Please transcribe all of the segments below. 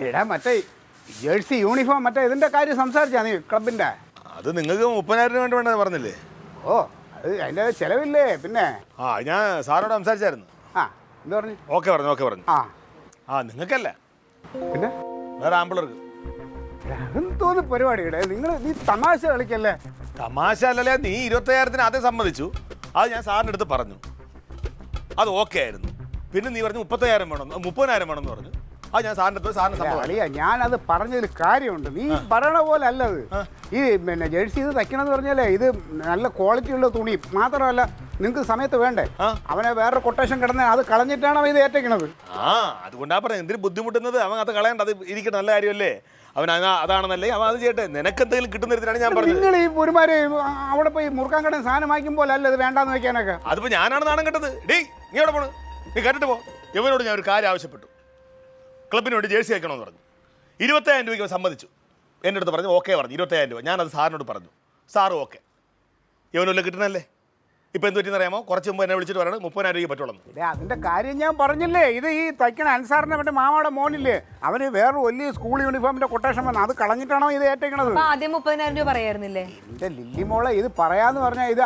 എടാ മറ്റേ jersey uniform മറ്റേ ഇതിന്റെ കാര്യം സംസാരിച്ചാ നീ ക്ലബിന്റെ? അത് നിങ്ങൾക്ക് 30,000 വേണ്ടി വേണ്ടത് പറഞ്ഞില്ലേ? ഓ അത് അതിന്റെ ചെലവില്ലേ പിന്നെ? ഞാൻ സാറോട് സംസാരിച്ചായിരുന്നു. എന്താ പറഞ്ഞു? ഓക്കെ പറഞ്ഞു. നിങ്ങൾക്കല്ല, പിന്നെ വേറെ ആമ്പിളർക്ക്. എന്തോന്ന് പരിപാടിയുടെ നീ തമാശ കളിക്കല്ലേ? തമാശ അല്ലല്ലേ, നീ 25,000 ആദ്യം സമ്മതിച്ചു. അത് ഞാൻ സാറിൻ്റെ അടുത്ത് പറഞ്ഞു, അത് ഓക്കെ ആയിരുന്നു. പിന്നെ നീ പറഞ്ഞു 30,000 വേണം, 30,000 വേണമെന്ന് പറഞ്ഞു. അത് ഞാൻ സാറിൻ്റെ അടുത്ത് സാറിന് സമ്മതിച്ചു. ഞാനത് പറഞ്ഞതിൽ കാര്യമുണ്ട്. നീ പറയണ പോലെ അല്ലത്. ഈ പിന്നെ ജേഴ്സി ഇത് തയ്ക്കണമെന്ന് പറഞ്ഞാലേ ഇത് നല്ല ക്വാളിറ്റി ഉള്ള തുണി മാത്രമല്ല, നിങ്ങൾക്ക് സമയത്ത് വേണ്ടേ? അവനെ വേറെ കൊട്ടേഷൻ കിടന്ന് അത് കളഞ്ഞിട്ടാണ് അവൻ ഇത് ഏറ്റെക്കണത്. അതുകൊണ്ടാ പറഞ്ഞത് എന്തിനു ബുദ്ധിമുട്ടുന്നത്. അവൻ അത് കളയണ്ട, അത് ഇരിക്കട്ടെ, നല്ല കാര്യമല്ലേ. അവൻ അതാണെന്നല്ലേ, അവൻ അത് ചെയ്യട്ടെ. നിനക്ക് എന്തെങ്കിലും കിട്ടുന്നതിനാണ് ഞാൻ പറഞ്ഞത്. നിങ്ങൾ ഈ ഒരുമാതിരി അവിടെ പോയി മുറുക്കാൻ കടന്ന് സാധനം വാങ്ങിക്കുമ്പോൾ അല്ല ഇത് വേണ്ടാന്ന് വെക്കാനൊക്കെ. അതിപ്പോ ഞാനാണ് നാണം കെട്ടത്. നീ എവിടെ പോണ്? നീ കേട്ടിട്ട് പോ. ഇവനോട് ഞാൻ ഒരു കാര്യം ആവശ്യപ്പെട്ടു, ക്ലബിന് വേണ്ടി ജേഴ്സി അയക്കണമെന്ന് പറഞ്ഞു. 25,000 രൂപയ്ക്ക് സമ്മതിച്ചു. എൻ്റെ അടുത്ത് പറഞ്ഞു ഓക്കെ പറഞ്ഞു. 25,000 രൂപ ഞാനത് സാറിനോട് പറഞ്ഞു. Sir okay. ഇവനല്ല കിട്ടണല്ലേ. ഇപ്പം എന്ത് പറ്റിയെന്നറിയാമോ? കുറച്ച് മുമ്പ് എന്നെ വിളിച്ചിട്ട് പറയണം 30,000 രൂപ പറ്റുള്ളൂ. അതിന്റെ കാര്യം ഞാൻ പറഞ്ഞില്ലേ. ഇത് ഈ തയ്ക്കണ അൻസാറിന്റെ മറ്റേ മാമാടെ മോനില്ലേ, അവന് വേറെ വലിയ സ്കൂൾ യൂണിഫോമിന്റെ കൊട്ടേഷൻ വന്നു, അത് കളഞ്ഞിട്ടാണോ ഇത് ഏറ്റെക്കണത്? ആദ്യം 30,000 രൂപ പറയായിരുന്നില്ലേ? എന്റെ ലില്ലി മോളെ, ഇത് പറയാന്ന് പറഞ്ഞാൽ ഇത്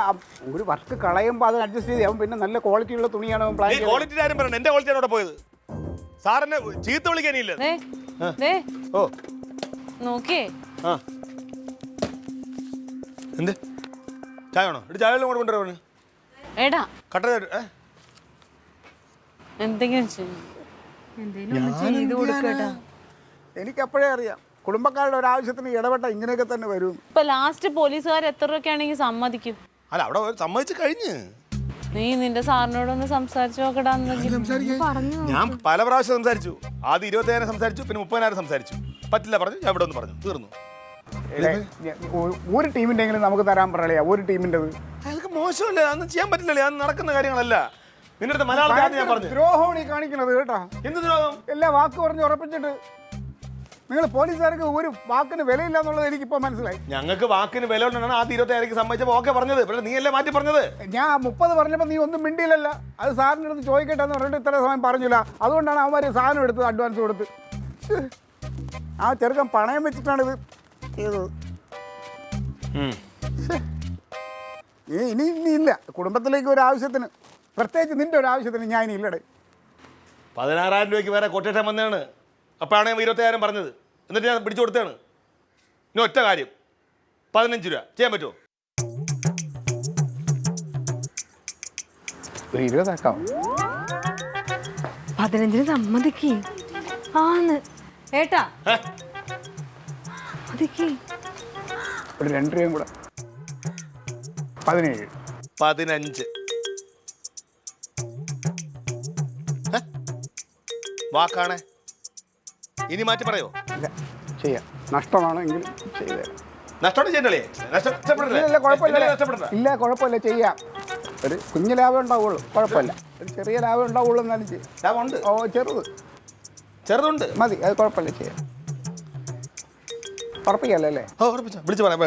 ഒരു വർക്ക് കളയുമ്പോൾ അത് അഡ്ജസ്റ്റ് ചെയ്ത് അവൻ പിന്നെ നല്ല ക്വാളിറ്റി ഉള്ള തുണിയാണ് അവൻ പ്ലാൻ ചെയ്തത്. ക്വാളിറ്റി ആരും പറയണം, എന്റെ ക്വാളിറ്റിയാണ് അവിടെ പോയത്. സാറിനെ ചീത്ത വിളിക്കാനില്ല. ഓ നോക്കിയേ, എന്ത് ചായ വേണോ? ചായ കൊണ്ടുവരാ ഏടാ കട്ട. എന്തെങ്കിലും ചെയ്തു കൊടുക്കട്ടാ. എനിക്ക് അപ്പോഴേ അറിയാം കുടുംബക്കാരുടെ ഒരാവശ്യത്തിന് ഇടപെട്ട ഇങ്ങനെയൊക്കെ തന്നെ വരും. ഇപ്പൊ ലാസ്റ്റ് പോലീസുകാർ എത്ര രൂപയ്ക്കാണെങ്കിൽ സമ്മതിക്കും? അല്ല, അവിടെ സമ്മതിച്ചു കഴിഞ്ഞ്. നീ നിന്റെ സാറിനോടൊന്ന് സംസാരിച്ചു നോക്കടാന്ന് പറഞ്ഞു. ഞാൻ പല പ്രാവശ്യം സംസാരിച്ചു. ആദ്യം 25,000 സംസാരിച്ചു, പിന്നെ 30,000 സംസാരിച്ചു. പറ്റില്ല പറഞ്ഞു, ഞാൻ ഇവിടെ ഒന്ന് പറഞ്ഞു, തീർന്നു. ഒരു ടീമിന്റെങ്കിലും നമുക്ക് തരാൻ പറയലേ, ഒരു ടീമിൻ്റെത്. അതൊക്കെ മോശമല്ലേ, അതൊന്നും ചെയ്യാൻ പറ്റില്ലല്ലേ, അത് നടക്കുന്ന കാര്യങ്ങളല്ല. നിന്റെ അടുത്ത് മലയാളത്തിൽ ഞാൻ പറഞ്ഞു. ദ്രോഹമാണ് ഈ കാണിക്കണത് കേട്ടാ. എന്ത് ദ്രോഹം? എല്ലാ വാക്ക് പറഞ്ഞ് ഉറപ്പിച്ചിട്ട് നിങ്ങൾ പോലീസുകാർക്ക് ഒരു വാക്കിന് വിലയില്ല എന്നുള്ളത് എനിക്കിപ്പോ മനസ്സിലായി. ഞങ്ങൾക്ക് വാക്കിന് വില കൊണ്ടാണ് ആദ്യം 25,000 സമ്മതിച്ചപ്പോൾ ഓക്കെ പറഞ്ഞത്. പക്ഷേ നീ അല്ലേ മാറ്റി പറഞ്ഞത്. ഞാൻ 30 പറഞ്ഞപ്പോൾ നീ ഒന്നും മിണ്ടിയില്ലല്ല. അത് സാറിൻ്റെ അടുത്ത് ചോദിക്കട്ടെ എന്ന് പറഞ്ഞിട്ട് ഇത്ര സമയം പറഞ്ഞില്ല. അതുകൊണ്ടാണ് അവന്മാർ സാധനം എടുത്ത് അഡ്വാൻസ് കൊടുത്ത്. ആ ചെറുക്കൻ പണയം വെച്ചിട്ടാണ് ഇത് ചെയ്തത്. ഇനി ഇല്ല കുടുംബത്തിലേക്ക് ഒരു ആവശ്യത്തിന്, പ്രത്യേകിച്ച് നിന്റെ ഒരു ആവശ്യത്തിന് ഞാൻ ഇനി ഇല്ലടേ. 16,000 രൂപയ്ക്ക് വേറെ കൊട്ടേഷൻ വന്നതാണ്. അപ്പോഴാണ് 25,000 പറഞ്ഞത്. എന്നിട്ട് ഞാൻ പിടിച്ചു കൊടുത്തതാണ്. ഇനി ഒറ്റ കാര്യം, 15 രൂപ ചെയ്യാൻ പറ്റുമോ? 20 ആക്കാം. 15 സമ്മതിക്കേ. ആന്ന് ഏട്ടാ ഒരു 2 രൂപയും കൂടെ 17. 15 വാക്കാണ്. ഇനി മാറ്റി പറയോ? ഇല്ല, ചെയ്യാം. നഷ്ടമാണെങ്കിൽ ചെയ്തേ. നഷ്ടം ചെയ്യണ്ടല്ലേ? ഇല്ല കുഴപ്പമില്ല, ചെയ്യാം. ഒരു കുഞ്ഞു ലാഭം ഉണ്ടാവുള്ളൂ, കുഴപ്പമില്ല. ഒരു ചെറിയ ലാഭം ഉണ്ടാവുള്ളൂ, എന്നാലും ചെയ്യാം. ലാഭമുണ്ട്. ഓ ചെറുതുണ്ട് മതി, അത് കുഴപ്പമില്ല, ചെയ്യാം. ഉറപ്പിക്കല്ലേ? വിളിച്ചു പറയാം.